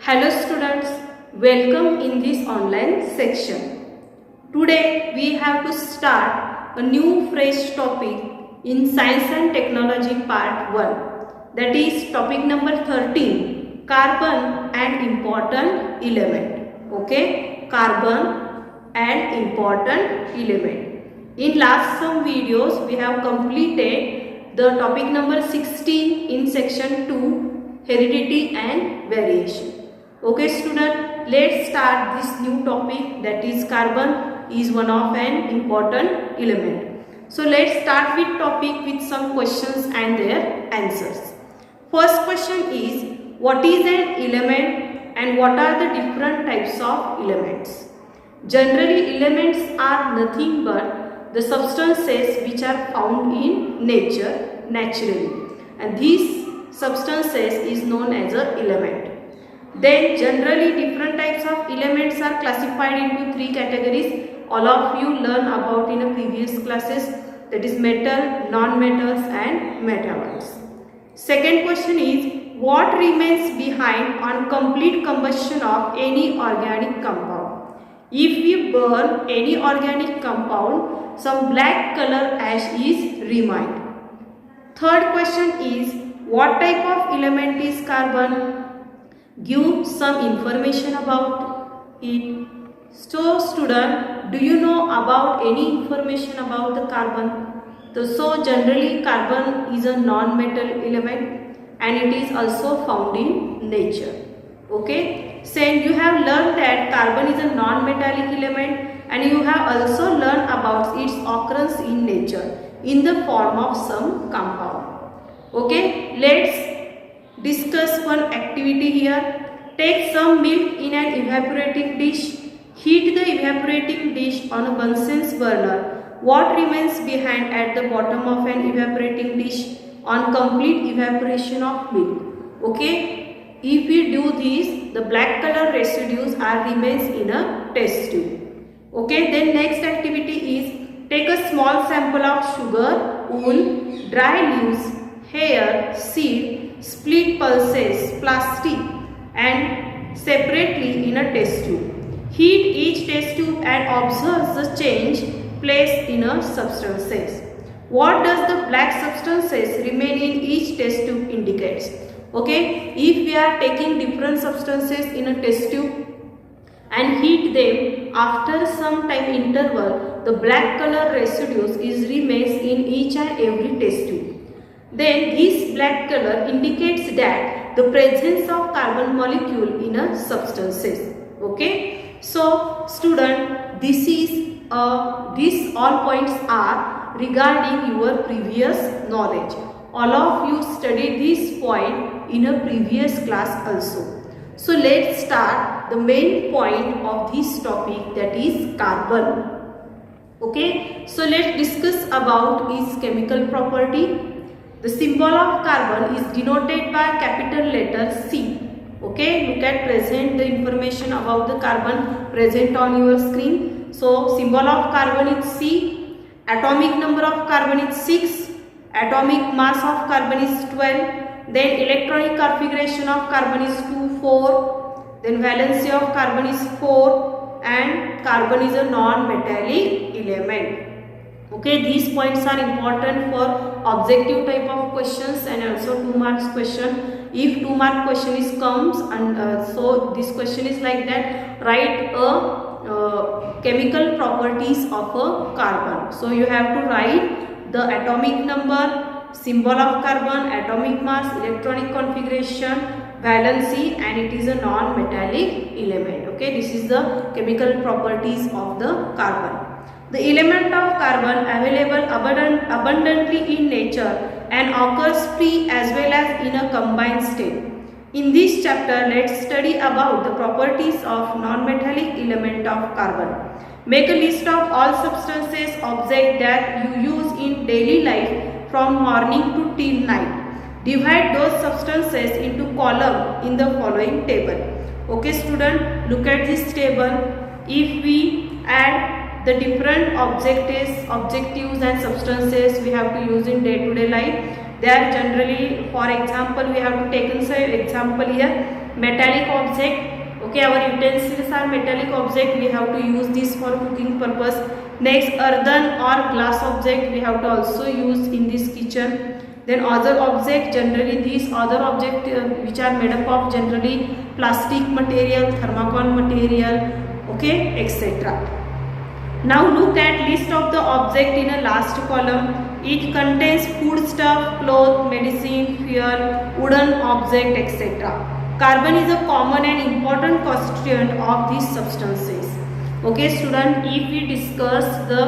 Hello students, welcome in this online section. Today we have to start a new fresh topic in Science and Technology part 1. That is topic number 13, carbon and important element. Okay, carbon and important element. In last some videos we have completed the topic number 16 in section 2, heredity and variation. Okay student, let's start this new topic, that is carbon is one of an important element. So let's start with topic with some questions and their answers. First question is, what is an element and what are the different types of elements? Generally elements are nothing but the substances which are found in nature naturally, and these substances is known as an element. Then generally different types of elements are classified into 3 categories. All of you learn about in a previous classes, that is metal, non-metals and metalloids. Second question is, what remains behind on complete combustion of any organic compound? If we burn any organic compound, some black color ash is remained. Third question is, what type of element is carbon? Give some information about it. So student, do you know about any information about the carbon? So generally carbon is a non-metal element and it is also found in nature. Okay. So you have learned that carbon is a non-metallic element and you have also learned about its occurrence in nature in the form of some compound. Okay. Let's discuss one activity here. Take some milk in an evaporating dish. Heat the evaporating dish on a Bunsen's burner. What remains behind at the bottom of an evaporating dish on complete evaporation of milk? Okay. If we do this, the black color residues are remains in a test tube. Okay. Then next activity is, take a small sample of sugar, wool, dry leaves, hair, seed, split pulses, plastic and separately in a test tube. Heat each test tube and observe the change placed in a substances. What does the black substances remain in each test tube indicates? Okay, if we are taking different substances in a test tube and heat them, after some time interval, the black color residues is remains in each and every test tube. Then this black color indicates that the presence of carbon molecule in a substances. Okay. So student, these all points are regarding your previous knowledge. All of you studied this point in a previous class also. So let's start the main point of this topic, that is carbon. Okay. So let's discuss about its chemical property. The symbol of carbon is denoted by capital letter C. Okay, look at present the information about the carbon present on your screen. So symbol of carbon is C. Atomic number of carbon is 6. Atomic mass of carbon is 12. Then electronic configuration of carbon is 2, 4. Then valency of carbon is 4. And carbon is a non-metallic element. Okay, these points are important for objective type of questions and also 2 marks question. If 2 mark question is comes and so this question is like that, write a chemical properties of a carbon. So you have to write the atomic number, symbol of carbon, atomic mass, electronic configuration, valency, and it is a non-metallic element. Okay, this is the chemical properties of the carbon. The element of carbon available abundantly in nature and occurs free as well as in a combined state. In this chapter, let's study about the properties of non-metallic element of carbon. Make a list of all substances, objects that you use in daily life from morning to till night. Divide those substances into column in the following table. Okay student, look at this table. If we add the different objectives and substances we have to use in day-to-day life, they are generally, for example, we have to take an example here. metallic object. Okay, our utensils are metallic object. We have to use this for cooking purpose. Next, earthen or glass object we have to also use in this kitchen. Then other object, generally these other object which are made up of generally plastic material, thermocol material, okay, etc. Now look at list of the object in a last column. It contains food stuff, cloth, medicine, fuel, wooden object, etc. Carbon is a common and important constituent of these substances. Okay student, if we discuss the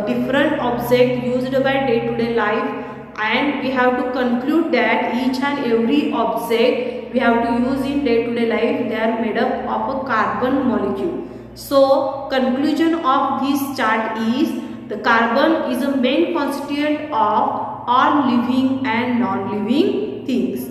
different object used by day-to-day life, and we have to conclude that each and every object we have to use in day-to-day life, they are made up of a carbon molecule. So conclusion of this chart is the carbon is a main constituent of all living and non-living things.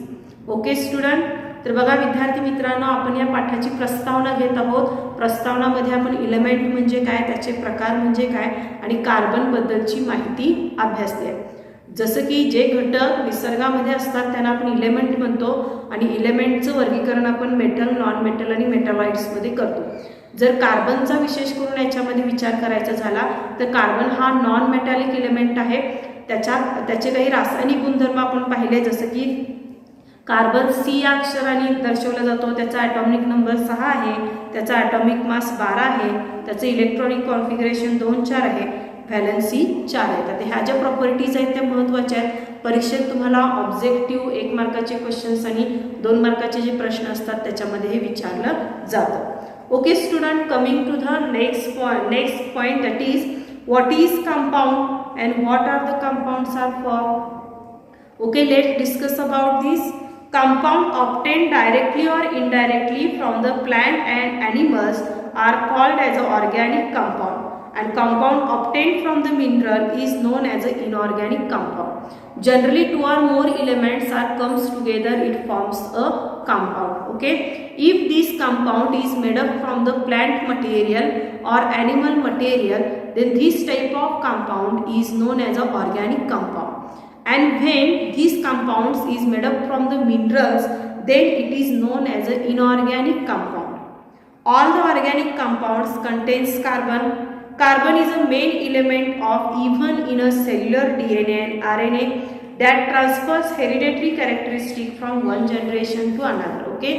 Okay student, तर बघा विद्यार्थी मित्रांनो, आपण या पाठाची प्रस्तावना घेत आहोत. प्रस्तावनामध्ये आपण इलेमेंट म्हणजे काय, त्याचे प्रकार म्हणजे काय आणि कार्बन बद्दलची माहिती अभ्यासली आहे. जसं की जे घटक निसर्गामध्ये असतात त्यांना आपण इलेमेंट म्हणतो आणि इलेमेंटचं वर्गीकरण आपण मेटल, नॉन मेटल आणि मेटालॉइड्समध्ये करतो. जर कार्बनचा विशेष करून याच्यामध्ये विचार करायचा झाला तर कार्बन हा नॉन मेटॅलिक इलेमेंट आहे. त्याचे काही रासायनिक गुणधर्म आपण पाहिले, जसं की कार्बन C या अक्षराने दर्शवला जातो. त्याचा ॲटॉमिक नंबर 6 आहे, त्याचा ॲटॉमिक मास 12 आहे, त्याचं इलेक्ट्रॉनिक कॉन्फिगरेशन 2-4 आहे, व्हॅलेन्सी 4 आहे. तर ह्या ज्या प्रॉपर्टीज आहेत त्या महत्त्वाच्या आहेत. परीक्षेत तुम्हाला ऑब्जेक्टिव्ह 1 मार्काचे क्वेश्चन्स आणि 2 मार्काचे जे प्रश्न असतात त्याच्यामध्ये हे विचारलं जातं. Okay student, coming to the next point that is what is compound and what are the compounds are for. Okay, let's discuss about this. Compound obtained directly or indirectly from the plant and animals are called as an organic compound, and compound obtained from the mineral is known as an inorganic compound. Generally 2 or more elements are comes together, it forms a compound. Okay, if this compound is made up from the plant material or animal material, then this type of compound is known as an organic compound. And when these compounds is made up from the minerals, then it is known as an inorganic compound. All the organic compounds contains carbon. Carbon is a main element of even in a cellular DNA and RNA that transfers hereditary characteristic from one generation to another. Okay,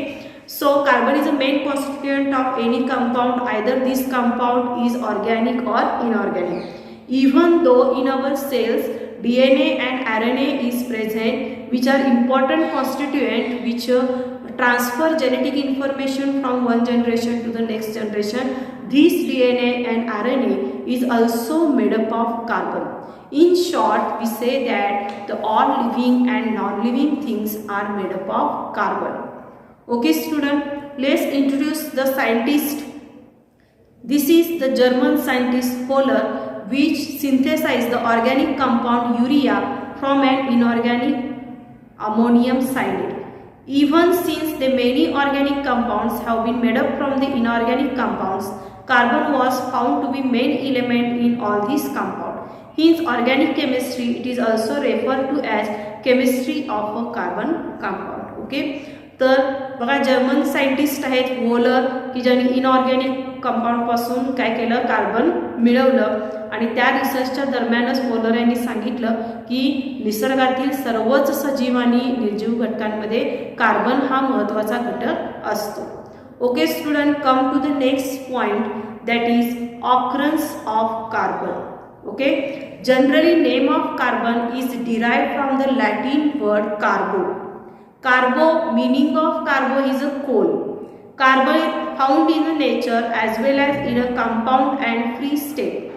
so carbon is a main constituent of any compound. Either this compound is organic or inorganic. Even though in our cells DNA and RNA is present, which are important constituent which transfer genetic information from one generation to the next generation, this DNA and RNA is also made up of carbon. In short, we say that the all living and non-living things are made up of carbon. Okay student, let's introduce the scientist. This is the German scientist Kohler, which synthesized the organic compound urea from an inorganic ammonium cyanide. Even since the many organic compounds have been made up from the inorganic compounds, carbon was found to be main element in all these compounds. Hence, organic chemistry, it is also referred to as chemistry of a carbon compound. Okay, तर बघा German scientist आहेत volar, की ज्यांनी inorganic compound पासून काय केलं, carbon मिळवलं. आणि त्या रिसर्चच्या दरम्यानच वोलर यांनी सांगितलं की निसर्गातील सर्वच सजीव आणि निर्जीव घटकांमध्ये कार्बन हा महत्त्वाचा घटक असतो. Okay student, come to the next point, that is occurrence of carbon. Okay, generally name of carbon is derived from the Latin word carbo. Carbo, meaning of carbo is a coal. Carbon found in the nature as well as in a compound and free state.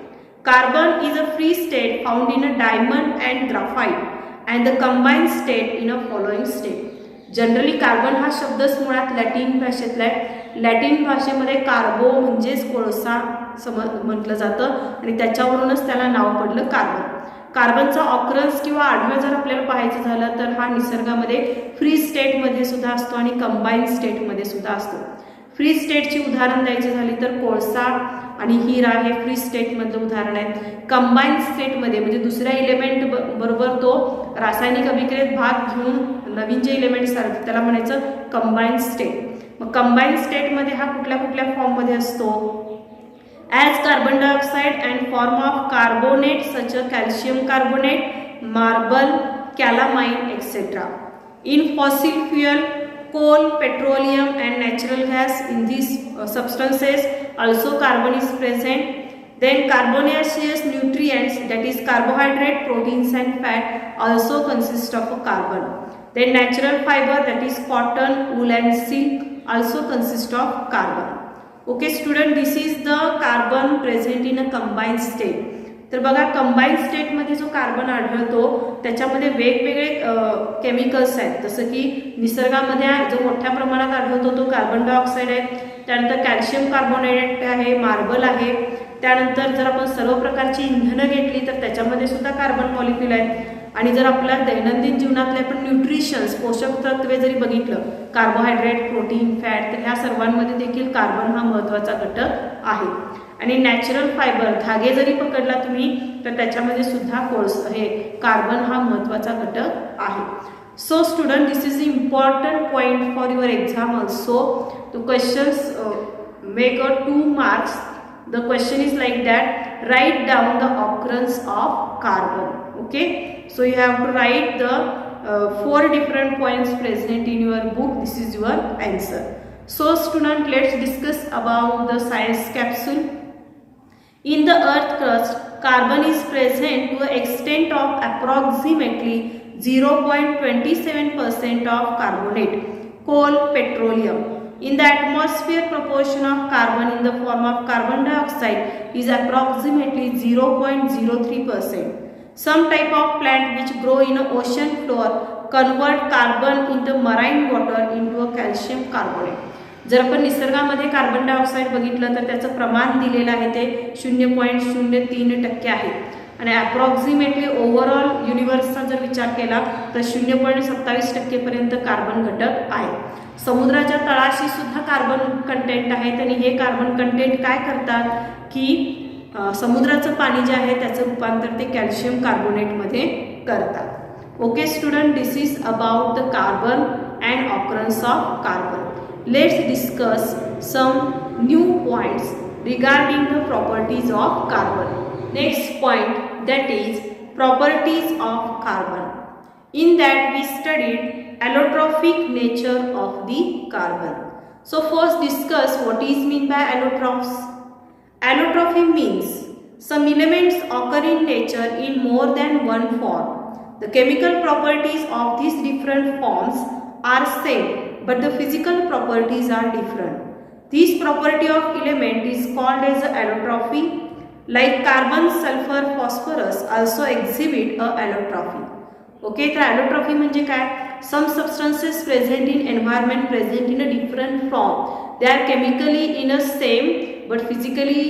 Carbon is a free state found in a diamond and graphite and the combined state in a following state. Generally carbon हा शब्दच मुळात Latin भाषेतला आहे. Latin भाषेमध्ये कार्बो म्हणजेच कोळसा म्हटलं जातं आणि त्याच्यावरूनच त्याला नाव पडलं कार्बन. कार्बनचा ऑकरन्स किंवा आढळ जर आपल्याला पाहायचं झालं तर हा निसर्गामध्ये फ्री स्टेटमध्ये सुद्धा असतो आणि कंबाईन स्टेटमध्ये सुद्धा असतो. फ्री स्टेटची उदाहरण द्यायची झाली तर कोळसा आणि हिरा हे फ्री स्टेटमधलं उदाहरण आहे. कंबाईन स्टेटमध्ये म्हणजे दुसऱ्या इलेमेंट बरोबर तो रासायनिक अभिक्रियेत भाग घेऊन नवीन जे इलेमेंट्स आहेत त्याला म्हणायचं कंबाईन स्टेट. मग कंबाईन स्टेटमध्ये हा कुठल्या कुठल्या फॉर्ममध्ये असतो? As carbon dioxide and form of carbonate such a calcium carbonate, marble, calamine etcetera. In fossil fuel, coal, petroleum and natural gas, in these substances also carbon is present. Then carbonaceous nutrients, that is carbohydrate, proteins and fat also consist of carbon. Then natural fiber, that is cotton, wool and silk also consist of carbon. Okay student, this is the carbon present in a combined state. तर बघा combine स्टेटमध्ये जो carbon आढळतो त्याच्यामध्ये वेगवेगळे chemicals आहेत. जसं की निसर्गामध्ये जो मोठ्या प्रमाणात आढळतो तो कार्बन डायऑक्साईड आहे, त्यानंतर कॅल्शियम कार्बोनेट आहे, मार्बल आहे, त्यानंतर जर आपण सर्व प्रकारची इंधनं घेतली तर त्याच्यामध्ये सुद्धा कार्बन मॉलिक्यूल आहेत. आणि जर आपल्या दैनंदिन जीवनातले आपण न्यूट्रिशन्स पोषक तत्वे जरी बघितलं, कार्बोहायड्रेट, प्रोटीन, फॅट, तर ह्या सर्वांमध्ये देखील कार्बन हा महत्त्वाचा घटक आहे. आणि नॅचरल फायबर, धागे जरी पकडला तुम्ही तर त्याच्यामध्ये सुद्धा कार्बन हा महत्त्वाचा घटक आहे. So student, this is important point for your exam also. The questions make a 2 marks. The question is like that, write down the occurrence of carbon. Okay, so you have to write the 4 different points present in your book. This is your answer. So student, let's discuss about the science capsule. In the earth crust, carbon is present to an extent of approximately 0.27% of carbonate, coal, petroleum. In the atmosphere, proportion of carbon in the form of carbon dioxide is approximately 0.03%. Some type of plant which grow in an ocean floor convert carbon into marine water into a calcium carbonate. जर आपण निसर्गामध्ये carbon dioxide बघितलं तर त्याचं प्रमाण दिलेलं आहे ते 0.03% आहे. आणि अप्रॉक्सिमेटली ओव्हरऑल युनिवर्सचा जर विचार केला तर 0.27% पर्यंत कार्बन घटक आहे. समुद्राच्या तळाशी सुद्धा कार्बन कंटेंट आहेत आणि हे कार्बन कंटेंट काय करतात की समुद्राचं पाणी जे आहे त्याचं रूपांतर ते कॅल्शियम कार्बोनेटमध्ये करतात. Okay student, this is about the carbon and occurrence of carbon. Let's discuss some new points regarding the properties of carbon. Next point, that is properties of carbon. In that we studied allotrophic nature of the carbon. So first discuss what is mean by allotrophs. Allotrophy means some elements occur in nature in more than one form. The chemical properties of these different forms are same, but the physical properties are different. This property of element is called as allotrophy. Like carbon, sulfur, phosphorus also exhibit a allotrophy. Okay, तर allotrophy म्हणजे काय? Some substances present in environment present in a different form. They are chemically in a same but physically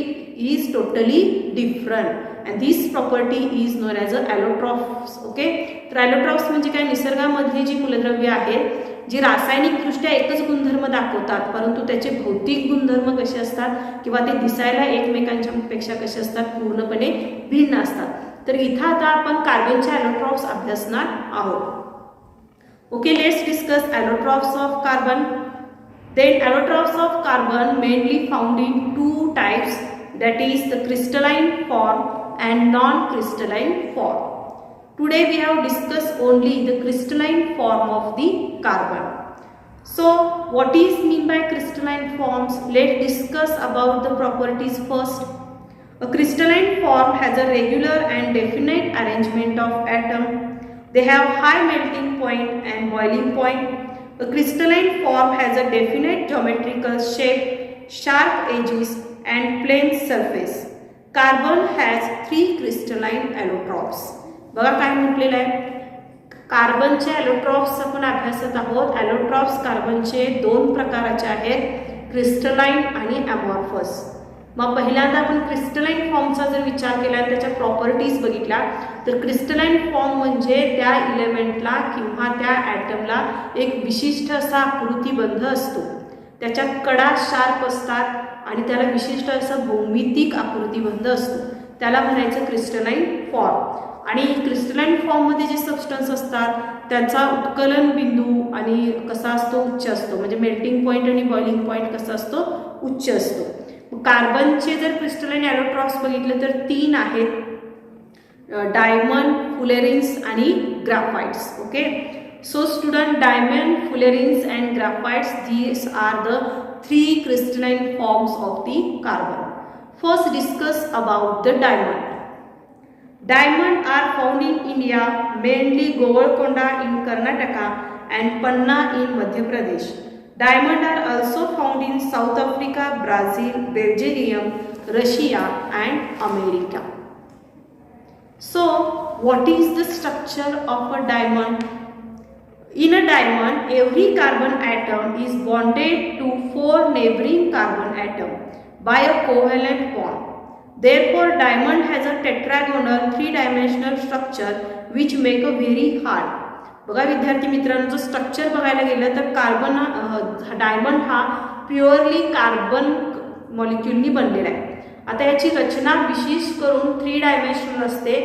is totally different. And this property is known as allotrophs. Okay, तर allotrophs म्हणजे काय? निसर्गामधली जी मूलद्रव्ये आहेत जी रासायनिकदृष्ट्या एकच गुणधर्म दाखवतात परंतु त्याचे भौतिक गुणधर्म कसे असतात किंवा ते दिसायला एकमेकांच्या पेक्षा कसे असतात पूर्णपणे भिन्न असतात. तर इथं आता आपण कार्बनचे ॲलोट्रॉप्स अभ्यासणार आहोत. Okay, let's discuss allotropes of carbon. Then allotropes of carbon mainly found in 2 types, that is the crystalline form and non-crystalline form. Today we have discussed only the crystalline form of the carbon. So what is mean by crystalline forms? Let's discuss about the properties first. A crystalline form has a regular and definite arrangement of atoms. They have high melting point and boiling point. A crystalline form has a definite geometrical shape, sharp edges and plane surface. Carbon has 3 crystalline allotropes. बघा काय म्हटलेलं आहे, कार्बनचे ॲलोट्रॉप्स आपण अभ्यासत आहोत. ॲलोट्रॉप्स कार्बनचे 2 प्रकाराचे आहेत, crystalline आणि ॲमॉर्फस. मग पहिल्यांदा आपण क्रिस्टलाइन फॉर्मचा जर विचार केला त्याच्या प्रॉपर्टीज बघितल्या तर क्रिस्टलाइन फॉर्म म्हणजे त्या इलेमेंटला किंवा त्या ॲटमला एक विशिष्ट असा आकृतिबंध असतो. त्याच्या कडा शार्प असतात आणि त्याला विशिष्ट असा भौमितिक आकृतिबंध असतो, त्याला म्हणायचं क्रिस्टलाइन फॉर्म. आणि क्रिस्टलाइन फॉर्ममध्ये जे सबस्टन्स असतात त्यांचा उत्कलन बिंदू आणि कसा असतो, उच्च असतो. म्हणजे मेल्टिंग पॉईंट आणि बॉइलिंग पॉईंट कसा असतो, उच्च असतो. कार्बनचे जर क्रिस्टलाइन ॲलोट्रॉप्स बघितले तर 3 आहेत, डायमंड, फुलेरिन्स आणि graphites. Okay, so student, diamond, fullerenes and graphites, these are the 3 crystalline forms of the carbon. First discuss about the diamond. Diamond are found in India, mainly Golconda in Karnataka and Panna in Madhya Pradesh. Diamond are also found in South Africa, Brazil, Belgium, Russia and America. So, what is the structure of a diamond? In a diamond, every carbon atom is bonded to 4 neighboring carbon atoms by a covalent bond. Therefore, diamond has a tetragonal 3-dimensional structure which make a very hard. बघा विद्यार्थी मित्रांनो, जर structure बघायला गेलं तर diamond हा purely carbon मॉलिक्यूलनी बनलेला आहे. आता याची रचना विशेष करून 3 डायमेन्शनल असते.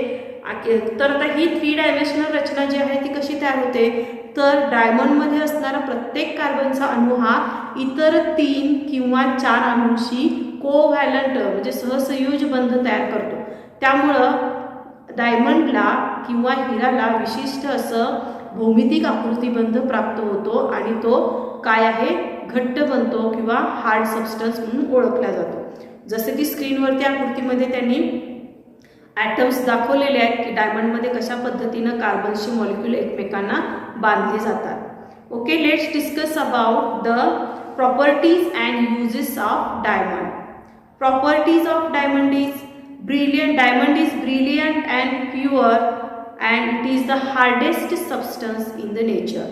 तर आता ही 3 डायमेन्शनल रचना जी आहे ती कशी तयार होते, तर डायमंडमध्ये असणारा प्रत्येक कार्बनचा अणू हा इतर 3 किंवा 4 अणूंशी कोव्हॅलंट म्हणजे सहसंयोज बंध तयार करतो. त्यामुळं डायमंडला किंवा हिराला विशिष्ट असं भौमितिक आकृतिबंध प्राप्त होतो आणि तो काय आहे, घट्ट बनतो किंवा हार्ड सबस्टन्स म्हणून ओळखला जातो. जसं की स्क्रीनवरती आकृतीमध्ये त्यांनी ॲटम्स दाखवलेले आहेत की डायमंडमध्ये कशा पद्धतीनं कार्बनशी मॉलिक्यूल एकमेकांना बांधले जातात. Okay, let's discuss about the properties and uses of diamond. Properties of diamond is brilliant. Diamond is brilliant and pure and it is the hardest substance in the nature.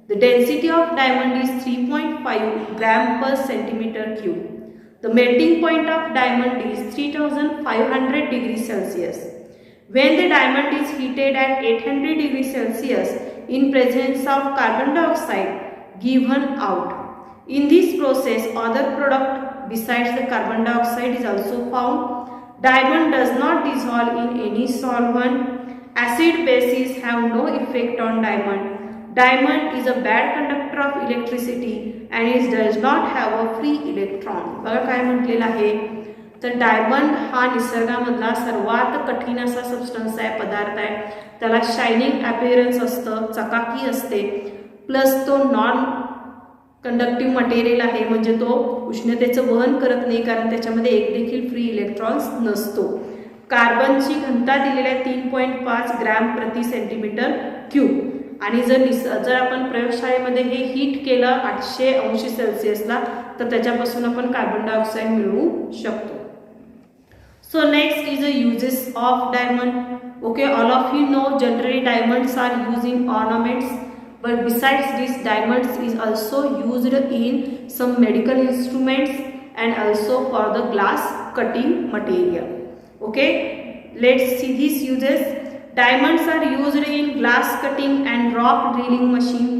The density of diamond is 3.5 gram per centimeter cube. The melting point of diamond is 3500 degrees Celsius. When the diamond is heated at 800 degrees Celsius in presence of carbon dioxide given out. In this process, other product besides the carbon dioxide is also found. Diamond does not dissolve in any solvent. Acid bases have no effect on diamond. Diamond is a bad conductor of electricity and it does not have a free electron. बघा काय म्हटलेलं आहे, तर diamond हा निसर्गामधला सर्वात कठीण असा substance आहे, पदार्थ आहे. त्याला शायनिंग अपीअरन्स असतं, चकाकी असते, प्लस तो नॉन कंडक्टिव्ह मटेरियल आहे, म्हणजे तो उष्णतेचं वहन करत नाही कारण त्याच्यामध्ये एक देखील फ्री इलेक्ट्रॉन्स नसतो. कार्बनची घनता दिलेली आहे 3.5 ग्रॅम प्रति सेंटीमीटर क्यूब आणि जर आपण प्रयोगशाळेमध्ये हे हीट केलं 800 अंश सेल्सिअसला तर त्याच्यापासून आपण कार्बन डायऑक्साईड मिळवू शकतो. So next is a uses of diamond. Okay, all of you know generally diamonds are use in ornaments. But besides this, diamonds is also used in some medical instruments and also for the glass cutting material. Okay, let's see these uses. Diamonds are used in glass cutting and rock drilling machine.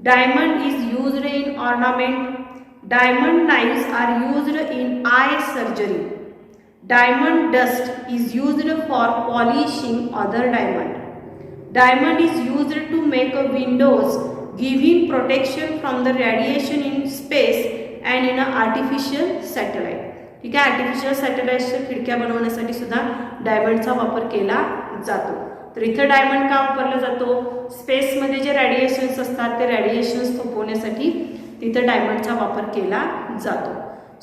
Diamond is used in ornament. Diamond knives are used in eye surgery. Diamond dust is used for polishing other diamond. Diamond is used to make a windows, giving protection from the radiation in space and in an artificial satellite. ठीक आहे, artificial सॅटेलाइटच्या खिडक्या बनवण्यासाठी सुद्धा डायमंडचा वापर केला जातो. तर इथं डायमंड का वापरला जातो, स्पेसमध्ये जे रॅडिएशन्स असतात ते रॅडिएशन्स थोपवण्यासाठी तिथं डायमंडचा वापर केला जातो.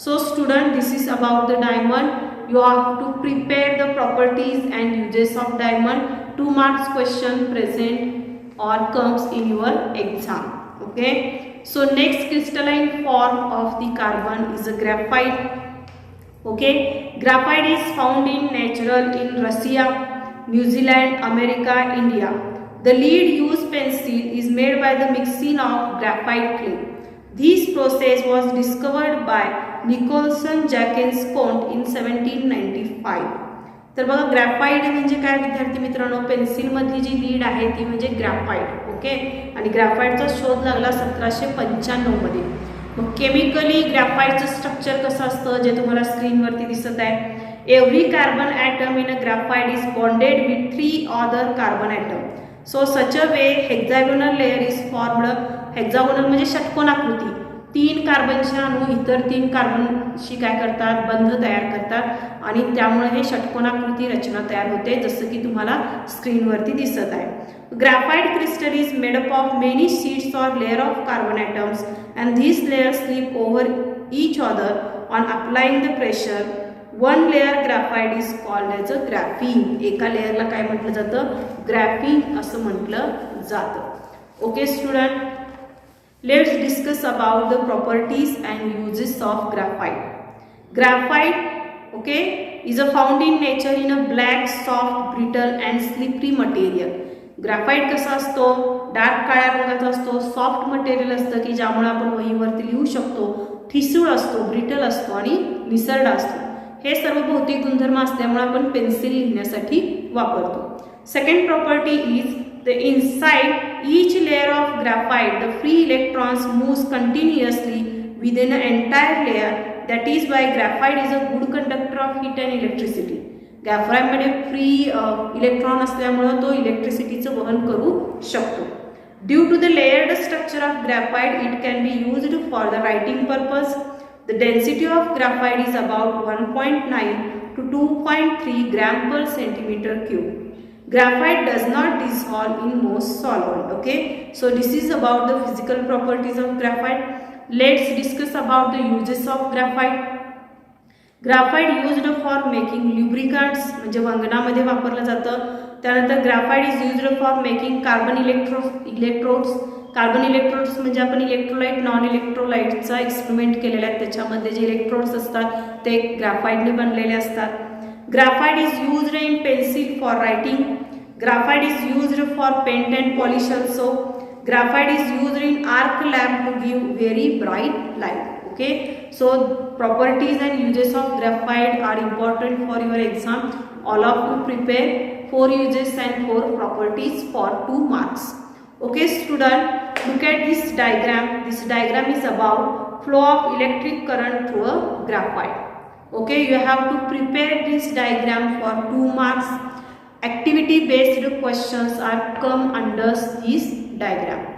So student, this is about the diamond. You have to prepare the properties and uses of diamond. 2 marks question present or comes in your exam. Okay, so next crystalline form of the carbon is a graphite. Okay, graphite is found in natural in Russia, New Zealand, America, India. The lead used pencil is made by the mixing of graphite clay. This process was discovered by Nicolas Jacques Conte in 1795. तर बघा graphite म्हणजे काय विद्यार्थी मित्रांनो, पेन्सिलमधली जी lead आहे ती म्हणजे graphite. Okay, आणि ग्रॅफाइटचा शोध लागला 1795 मध्ये. मग केमिकली ग्रॅफाइटचं स्ट्रक्चर कसं असतं जे तुम्हाला स्क्रीनवरती दिसत आहे. Every carbon atom in a graphite is bonded with 3 other carbon atom. So such a way hexagonal layer is formed. Hexagonal म्हणजे षटकोनाकृती. 3 कार्बनचे अणू इतर 3 कार्बनशी काय करतात, बंध तयार करतात आणि त्यामुळे हे षटकोनाकृती रचना तयार होते, जसं की तुम्हाला स्क्रीनवरती दिसत आहे. Graphite crystal is made up of many sheets or layer of carbon atoms, and these layers slip over each other on applying the pressure. One layer graphite is called as a graphene. एका लेयरला काय म्हटलं जातं, graphene असं म्हटलं जातं. Okay student, let's discuss about the properties and uses of graphite. Graphite okay is a found in nature in a black, soft, brittle and slippery material. Graphite कसा असतो, dark काळ्या रंगाचा असतो, सॉफ्ट मटेरियल असतं की ज्यामुळे आपण वहीवरती लिहू शकतो, ठिसूळ असतो, ब्रिटल असतो आणि निसरडा असतो. हे सर्व भौतिक गुणधर्म असल्यामुळे आपण पेन्सिल लिहिण्यासाठी वापरतो. Second property is the inside each layer of graphite the free electrons moves continuously within a entire layer. That is why graphite is a good conductor of heat and electricity. ग्राफाइटमध्ये free electron असल्यामुळं तो इलेक्ट्रिसिटीचं वहन करू शकतो. Due to the layered structure of graphite it can be used for the writing purpose. The density of graphite is about 1.9 to 2.3 gram per centimeter cube. Graphite does not dissolve in most solvent. Okay, so this is about the physical properties of graphite. Let's discuss about the uses of graphite. Graphite used for making lubricants म्हणजे वंगणामध्ये वापरलं जातं. त्यानंतर graphite is used for making carbon electrodes. Carbon electrodes म्हणजे आपण electrolyte, non इलेक्ट्रोलाइटचा experiment केलेला आहे, त्याच्यामध्ये जे इलेक्ट्रोड्स असतात ते ग्राफाइटने बनलेले असतात. Graphite is used in pencil for writing. Graphite is used for paint and polish also. Graphite is used in arc lamp to give very bright light. Okay, so properties and uses of graphite are important for your exam. All of you prepare 4 uses and 4 properties for 2 marks. Okay student, look at this diagram. This diagram is about flow of electric current through a graphite. Okay, you have to prepare this diagram for 2 marks. Activity based questions are come under this diagram.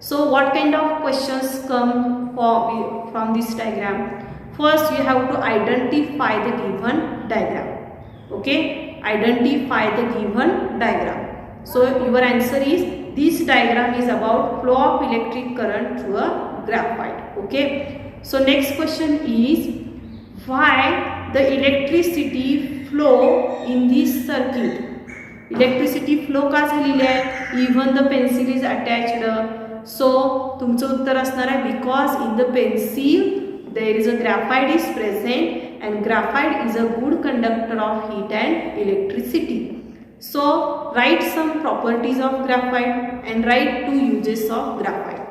So what kind of questions come from this diagram? First you have to identify the given diagram. Okay, identify the given diagram. So your answer is this diagram is about flow of electric current through a graphite. Okay, so next question is why the electricity flow in this circuit. Electricity flow का झालेली आहे, even the pencil is attached. सो तुमचं उत्तर असणार आहे because in the pencil there is a graphite is present and graphite is a good conductor of heat and electricity. So write some properties of graphite and write 2 uses of graphite.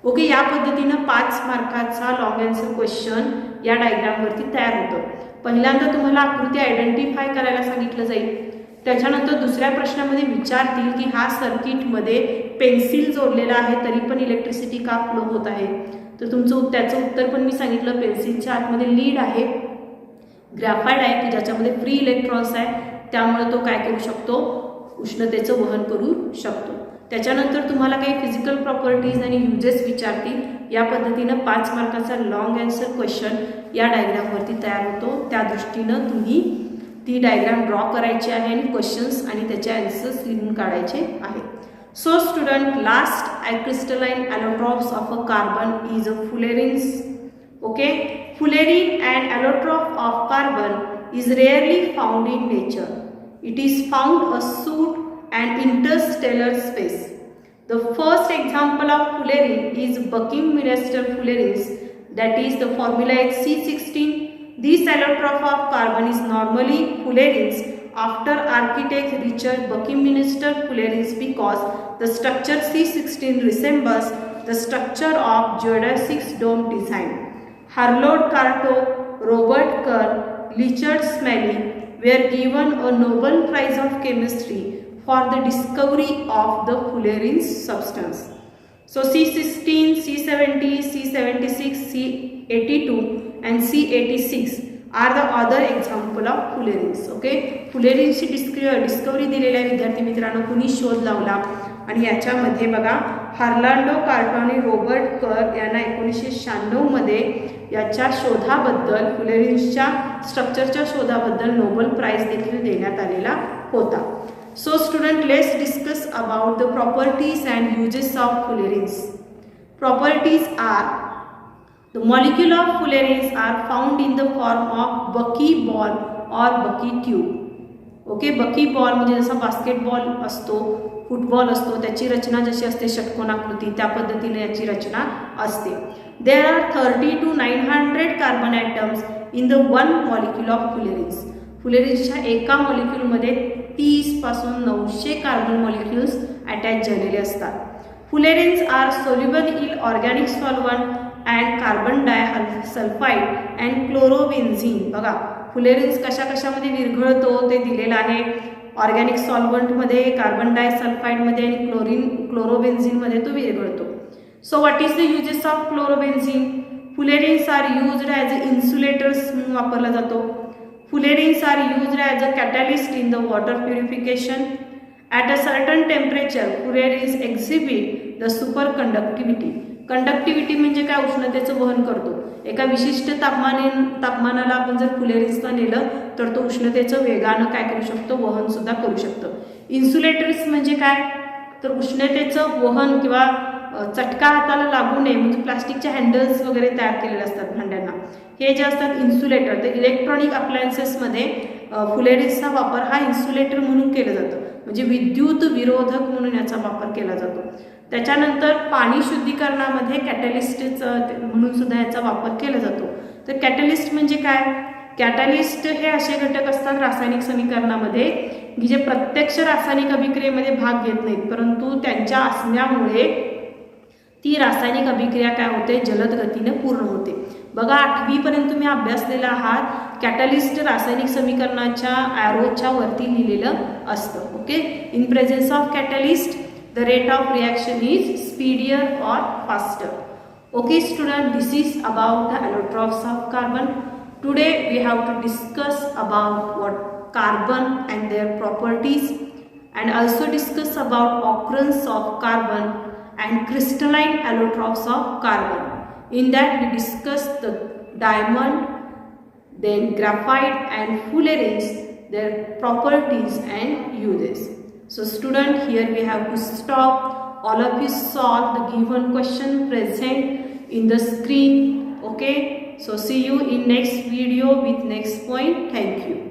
Okay, या पद्धतीनं 5 मार्काचा long answer question या डायग्रामवरती तयार होतं. पहिल्यांदा तुम्हाला आकृती identify करायला सांगितलं जाईल. त्याच्यानंतर दुसऱ्या प्रश्नामध्ये विचारतील की हा सर्किटमध्ये पेन्सिल जोडलेला आहे तरी पण इलेक्ट्रिसिटी का फ्लो होत आहे. तर त्याचं उत्तर पण मी सांगितलं. पेन्सिलच्या आतमध्ये लीड आहे, ग्राफाइट आहे की ज्याच्यामध्ये फ्री इलेक्ट्रॉन्स आहे, त्यामुळे तो काय करू शकतो, उष्णतेचं वहन करू शकतो. त्याच्यानंतर तुम्हाला काही फिजिकल प्रॉपर्टीज आणि युजेस विचारतील. या पद्धतीनं 5 मार्काचा लॉंग आन्सर क्वेश्चन या डायग्रामवरती तयार होतो. त्या दृष्टीनं तुम्ही ती डायग्राम ड्रॉ करायची आहे आणि क्वेश्चन्स आणि त्याचे आन्सर्स लिहून काढायचे आहेत. So student, last crystalline allotropes of a carbon is a fullerenes. Okay, fullerene and allotrope of carbon is rarely found in nature. It is found a soot and interstellar space. The first example of fullerene is Buckminster fullerenes, that is the formula is C16. This allotrope of carbon is normally fullerenes after architect Richard Buckminster fullerenes because the structure C16 resembles the structure of geodesic dome design. Harold Carto, Robert Kerr, Richard Smalley were given a Nobel Prize of Chemistry for the discovery of the fullerenes substance. So C16, C70, C76, C82 and C86 are the other example of fullerenes. Okay, फुलेरिन्सची discovery दिलेल्या विद्यार्थी मित्रांनो कुणी शोध लावला, आणि याच्यामध्ये बघा हार्लांडो कार्टो आणि रॉबर्ट कर यांना 1996 मध्ये याच्या शोधाबद्दल, फुलेरिन्सच्या स्ट्रक्चरच्या शोधाबद्दल नोबेल प्राइज देखील देण्यात आलेला होता. So student, let's discuss about the properties and uses of fullerenes. Properties are: the molecule of fullerenes are found in the form of buckyball or bucky tube. ओके, बकीबॉल म्हणजे जसा बास्केटबॉल असतो, football असतो, त्याची रचना जशी असते षटकोनाकृती, त्या पद्धतीने याची रचना असते. There are 30 to 900 carbon atoms in the one molecule of fullerenes. फुलेरिन्सच्या एका मॉलिक्यूलमध्ये 30 पासून 900 कार्बन मॉलिक्युल्स अटॅच झालेले असतात. Fullerenes are soluble in organic solvent and carbon disulphide and chlorobenzene. बघा फुलेरिन्स कशा कशामध्ये विरघळतो ते दिलेलं आहे. ऑर्गॅनिक सॉल्वंटमध्ये, कार्बन डायसल्फाइडमध्ये आणि क्लोरोबेन्झीनमध्ये तो विरघळतो. So what is the uses of chlorobenzene? Fullerenes are used as a insulators म्हणून वापरला जातो. Fullerenes are used as a catalyst in the water purification. At a certain temperature, fullerenes exhibit the superconductivity. Conductivity म्हणजे काय? उष्णतेचं वहन करतो. एका विशिष्ट तापमानाला आपण जर फुलेरिन्सला नेलं तर तो उष्णतेचं वेगानं काय करू शकतो? वहन सुद्धा करू शकतो. इन्सुलेटर्स म्हणजे काय? तर उष्णतेचं वहन किंवा चटका हाताला लागू नये म्हणजे प्लास्टिकचे हँडल्स वगैरे तयार केलेले असतात भांड्यांना, हे जे असतात इन्सुलेटर. तर इलेक्ट्रॉनिक अप्लायन्सेसमध्ये फुलेरिन्सचा वापर हा इन्सुलेटर म्हणून केला जातो, म्हणजे विद्युत विरोधक म्हणून याचा वापर केला जातो. त्याच्यानंतर पाणी शुद्धीकरणामध्ये कॅटलिस्ट म्हणून सुद्धा याचा वापर केला जातो. तर कॅटलिस्ट म्हणजे काय? कॅटलिस्ट हे असे घटक असतात रासायनिक समीकरणामध्ये की जे प्रत्यक्ष रासायनिक अभिक्रियेमध्ये भाग घेत नाहीत, परंतु त्यांच्या असण्यामुळे ती रासायनिक अभिक्रिया काय होते? जलद गतीने पूर्ण होते. बघा 8वी पर्यंत तुम्ही अभ्यासलेला आहात. कॅटलिस्ट रासायनिक समीकरणाच्या ॲरोच्या वरती लिहिलेलं असतं. Okay, in presence of catalyst the rate of reaction is speedier or faster. Okay student, this is about the allotropes of carbon. Today we have to discuss about what carbon and their properties and also discuss about occurrence of carbon and crystalline allotropes of carbon. In that we discussed the diamond, then graphite and fullerenes, their properties and uses. So student, here we have to stop. All of you solve the given question present in the screen. Okay, so see you in next video with next point. Thank you.